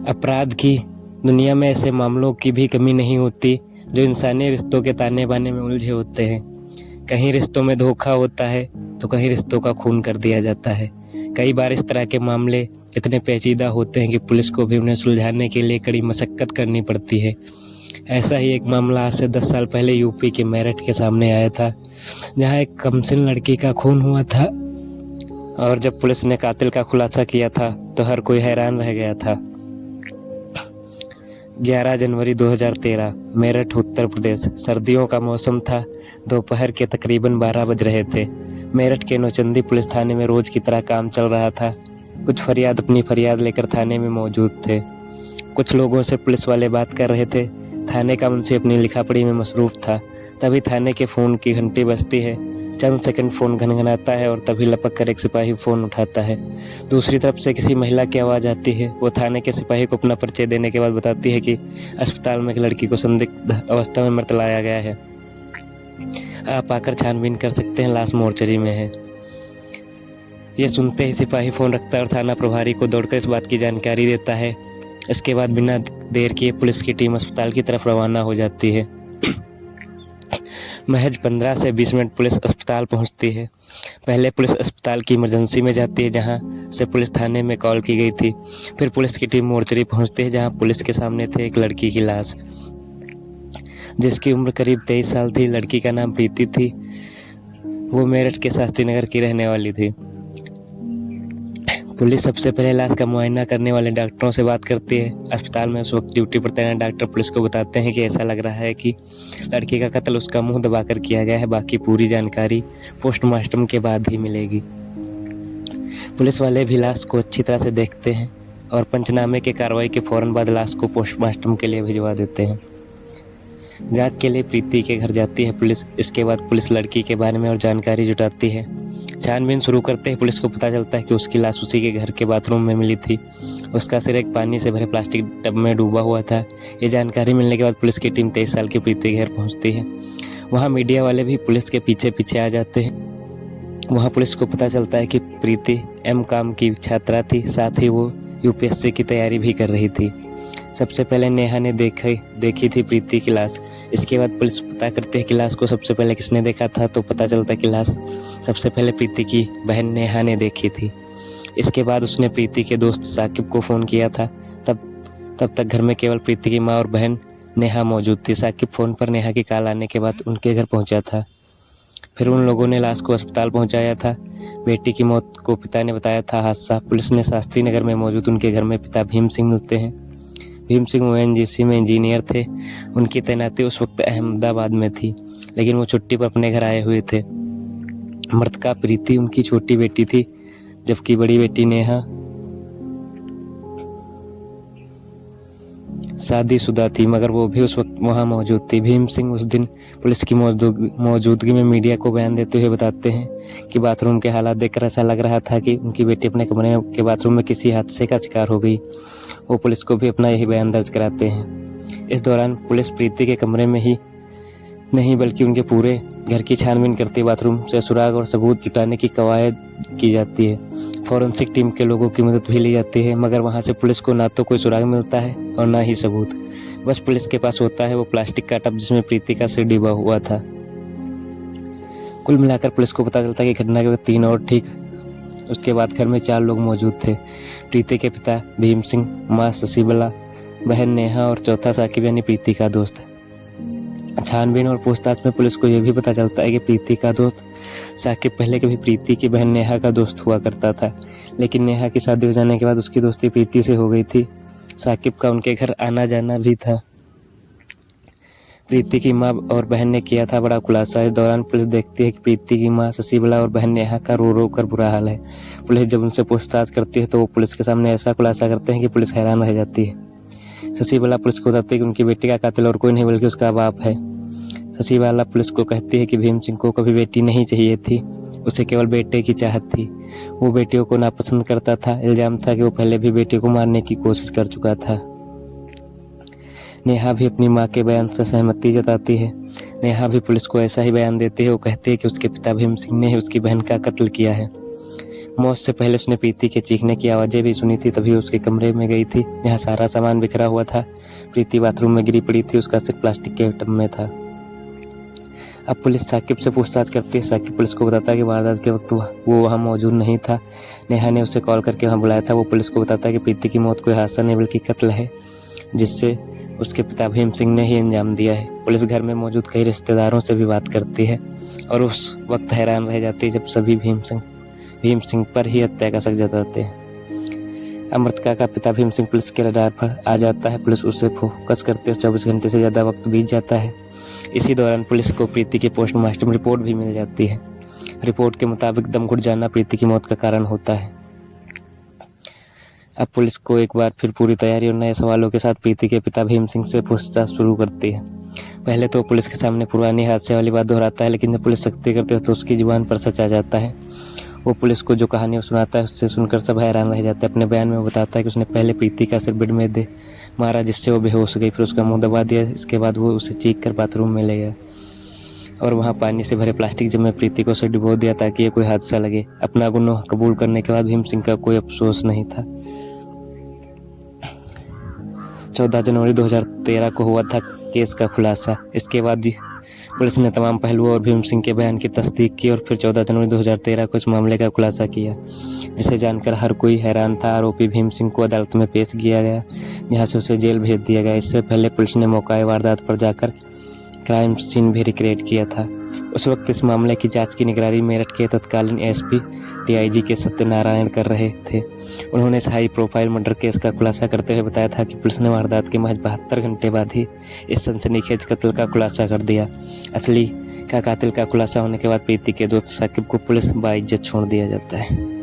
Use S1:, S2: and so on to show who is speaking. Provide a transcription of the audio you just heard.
S1: अपराध की दुनिया में ऐसे मामलों की भी कमी नहीं होती जो इंसानी रिश्तों के ताने बाने में उलझे होते हैं। कहीं रिश्तों में धोखा होता है तो कहीं रिश्तों का खून कर दिया जाता है। कई बार इस तरह के मामले इतने पेचीदा होते हैं कि पुलिस को भी उन्हें सुलझाने के लिए कड़ी मशक्कत करनी पड़ती है। ऐसा ही एक मामला आज से 10 साल पहले यूपी के मेरठ के सामने आया था, जहां एक कमसिन लड़की का खून हुआ था और जब पुलिस ने कातिल का खुलासा किया था तो हर कोई हैरान रह गया था। 11 जनवरी 2013, मेरठ उत्तर प्रदेश। सर्दियों का मौसम था। दोपहर के तकरीबन 12 बज रहे थे। मेरठ के नौचंदी पुलिस थाने में रोज की तरह काम चल रहा था। कुछ फरियाद अपनी फरियाद लेकर थाने में मौजूद थे। कुछ लोगों से पुलिस वाले बात कर रहे थे। थाने का मुंशी अपनी लिखापढ़ी में मसरूफ था। तभी थाने के फ़ोन की घंटी बजती है। चंद सेकंड फ़ोन घनघनाता है और तभी लपक कर एक सिपाही फ़ोन उठाता है। दूसरी तरफ से किसी महिला की आवाज़ आती है। वो थाने के सिपाही को अपना परिचय देने के बाद बताती है कि अस्पताल में एक लड़की को संदिग्ध अवस्था में मृत लाया गया है। आप आकर छानबीन कर सकते हैं, लाश मोर्चरी में है। ये सुनते ही सिपाही फ़ोन रखता है और थाना प्रभारी को दौड़कर इस बात की जानकारी देता है। इसके बाद बिना देर किए पुलिस की टीम अस्पताल की तरफ रवाना हो जाती है। महज 15 से 20 मिनट पुलिस अस्पताल पहुंचती है। पहले पुलिस अस्पताल की इमरजेंसी में जाती है, जहां से पुलिस थाने में कॉल की गई थी। फिर पुलिस की टीम मोर्चरी पहुंचती है, जहां पुलिस के सामने थे एक लड़की की लाश, जिसकी उम्र करीब 23 साल थी। लड़की का नाम प्रीति थी। वो मेरठ के शास्त्री नगर की रहने वाली थी। पुलिस सबसे पहले लाश का मुआयना करने वाले डॉक्टरों से बात करती है। अस्पताल में उस वक्त ड्यूटी पर तैनात डॉक्टर पुलिस को बताते हैं कि ऐसा लग रहा है कि लड़की का कत्ल उसका मुंह दबाकर किया गया है। बाकी पूरी जानकारी पोस्टमार्टम के बाद ही मिलेगी। पुलिस वाले भी लाश को अच्छी तरह से देखते हैं और पंचनामे के कार्रवाई के फौरन बाद लाश को पोस्टमार्टम के लिए भिजवा देते हैं। जांच के लिए प्रीति के घर जाती है पुलिस। इसके बाद पुलिस लड़की के बारे में और जानकारी जुटाती है। छानबीन शुरू करते ही पुलिस को पता चलता है कि उसकी लाश उसी के घर के बाथरूम में मिली थी। उसका सिर एक पानी से भरे प्लास्टिक टब में डूबा हुआ था। ये जानकारी मिलने के बाद पुलिस की टीम 23 साल की प्रीति के घर पहुंचती है। वहां मीडिया वाले भी पुलिस के पीछे पीछे आ जाते हैं। वहां पुलिस को पता चलता है कि प्रीति एमकॉम की छात्रा थी, साथ ही वो यूपीएससी की तैयारी भी कर रही थी। सबसे पहले नेहा ने देखी थी प्रीति की लाश। इसके बाद पुलिस पता करती है कि लाश को सबसे पहले किसने देखा था, तो पता चलता है कि लाश सबसे पहले प्रीति की बहन नेहा ने देखी थी। इसके बाद उसने प्रीति के दोस्त साकिब को फ़ोन किया था। तब तक घर में केवल प्रीति की माँ और बहन नेहा मौजूद थी। साकिब फ़ोन पर नेहा की कॉल आने के बाद उनके घर पहुंचा था। फिर उन लोगों ने लाश को अस्पताल पहुंचाया था। बेटी की मौत को पिता ने बताया था हादसा। पुलिस ने शास्त्री नगर में मौजूद उनके घर में पिता भीम सिंह मिलते हैं। भीम सिंह ओएनजीसी में इंजीनियर थे। उनकी तैनाती उस वक्त अहमदाबाद में थी, लेकिन वो छुट्टी पर अपने घर आए हुए थे। मृतका प्रीति उनकी छोटी बेटी थी, जबकि बड़ी बेटी नेहा शादीशुदा थी, मगर वो भी उस वक्त वहां मौजूद थी। भीम सिंह उस दिन पुलिस की मौजूदगी में मीडिया को बयान देते हुए बताते हैं कि बाथरूम के हालात देखकर ऐसा लग रहा था कि उनकी बेटी अपने कमरे के बाथरूम में किसी हादसे का शिकार हो गई। वो पुलिस को भी अपना यही बयान दर्ज कराते हैं। इस दौरान पुलिस प्रीति के कमरे में ही नहीं बल्कि उनके पूरे घर की छानबीन करती है। बाथरूम से सुराग और सबूत जुटाने की कवायद की जाती है। फॉरेंसिक टीम के लोगों की मदद भी ली जाती है, मगर वहां से पुलिस को ना तो कोई सुराग मिलता है और ना ही सबूत। बस पुलिस के पास होता है वो प्लास्टिक का टब जिसमें प्रीति का सिर डूबा हुआ था। कुल मिलाकर पुलिस को पता चलता है कि घटना के वक्त 3 और ठीक उसके बाद घर में 4 लोग मौजूद थे। प्रीति के पिता भीम सिंह, माँ शशिबला, बहन नेहा और चौथा साकिब यानी प्रीति का दोस्त। छानबीन और पूछताछ में पुलिस को यह भी पता चलता है कि प्रीति का दोस्त साकिब पहले कभी प्रीति की बहन नेहा का दोस्त हुआ करता था, लेकिन नेहा की शादी हो जाने के बाद उसकी दोस्ती प्रीति से हो गई थी। साकिब का उनके घर आना जाना भी था। प्रीति की माँ और बहन ने किया था बड़ा खुलासा। इस दौरान पुलिस देखती है कि प्रीति की माँ शशिबला और बहन नेहा का रो रो कर बुरा हाल है। पुलिस जब उनसे पूछताछ करती है तो वो पुलिस के सामने ऐसा खुलासा करते हैं कि पुलिस हैरान रह जाती है। शशिबला पुलिस को बताती है कि उनकी बेटी का कातिल और कोई नहीं बल्कि उसका बाप है। शशिबला पुलिस को कहती है कि भीम सिंह को कभी बेटी नहीं चाहिए थी, उसे केवल बेटे की चाहत थी। वो बेटियों को नापसंद करता था। इल्जाम था कि वो पहले भी बेटियों को मारने की कोशिश कर चुका था। नेहा भी अपनी मां के बयान से सहमति जताती है। नेहा भी पुलिस को ऐसा ही बयान देती है। वो कहती है कि उसके पिता भीम सिंह ने ही उसकी बहन का कत्ल किया है। मौत से पहले उसने प्रीति के चीखने की आवाज़ें भी सुनी थी, तभी उसके कमरे में गई थी जहाँ सारा सामान बिखरा हुआ था। प्रीति बाथरूम में गिरी पड़ी थी, उसका सिर प्लास्टिक के टब में था। अब पुलिस साकिब से पूछताछ करती है। साकिब पुलिस को बताता है कि वारदात के वक्त वो वहाँ मौजूद नहीं था। नेहा ने उसे कॉल करके वहाँ बुलाया था। वो पुलिस को बताता है कि प्रीति की मौत कोई हादसा नहीं बल्कि कत्ल है, जिससे उसके पिता भीम सिंह ने ही अंजाम दिया है। पुलिस घर में मौजूद कई रिश्तेदारों से भी बात करती है और उस वक्त हैरान रह जाती है जब सभी भीम सिंह पर ही हत्या का शक जताते हैं। अमृतिका का पिता भीम सिंह पुलिस के रडार पर आ जाता है। पुलिस उसे फोकस करते और 24 घंटे से ज़्यादा वक्त बीत जाता है। इसी दौरान पुलिस को प्रीति की पोस्टमार्टम रिपोर्ट भी मिल जाती है। रिपोर्ट के मुताबिक दम घुट जाना प्रीति की मौत का कारण होता है। अब पुलिस को एक बार फिर पूरी तैयारी और नए सवालों के साथ प्रीति के पिता भीम सिंह से पूछताछ शुरू करती है। पहले तो पुलिस के सामने पुरानी हादसे वाली बात दोहराता है, लेकिन जब पुलिस सख्ती करती है तो उसकी जुबान पर सच आ जाता है। वो पुलिस को जो कहानी सुनाता है उससे सुनकर सब हैरान रह जाते हैं। अपने बयान में वो बताता है कि उसने पहले प्रीति का सिर बेड में दे मारा, जिससे वो बेहोश हो गई। फिर उसका मुंह दबा दिया। इसके बाद वो उसे चीख कर बाथरूम में ले गया और वहाँ पानी से भरे प्लास्टिक जब में प्रीति को उसे डुबो दिया ताकि ये कोई हादसा लगे। अपना गुनाह कबूल करने के बाद भीम सिंह का कोई अफसोस नहीं था। 14 जनवरी 2013 को हुआ था केस का खुलासा। इसके बाद पुलिस ने तमाम पहलुओं और भीम सिंह के बयान की तस्दीक की और फिर 14 जनवरी 2013 को इस मामले का खुलासा किया, जिसे जानकर हर कोई हैरान था। आरोपी भीम सिंह को अदालत में पेश किया गया, जहां से उसे जेल भेज दिया गया। इससे पहले पुलिस ने मौका वारदात पर जाकर क्राइम सीन भी रिक्रिएट किया था। उस वक्त इस मामले की जांच की निगरानी मेरठ के तत्कालीन एसपी डीआईजी के सत्यनारायण कर रहे थे। उन्होंने इस हाई प्रोफाइल मर्डर केस का खुलासा करते हुए बताया था कि पुलिस ने वारदात के महज 72 घंटे बाद ही इस सनसनीखेज कत्ल का खुलासा कर दिया। असली का कातिल का खुलासा होने के बाद प्रीति के दोस्त साकिब को पुलिस बाइज्जत छोड़ दिया जाता है।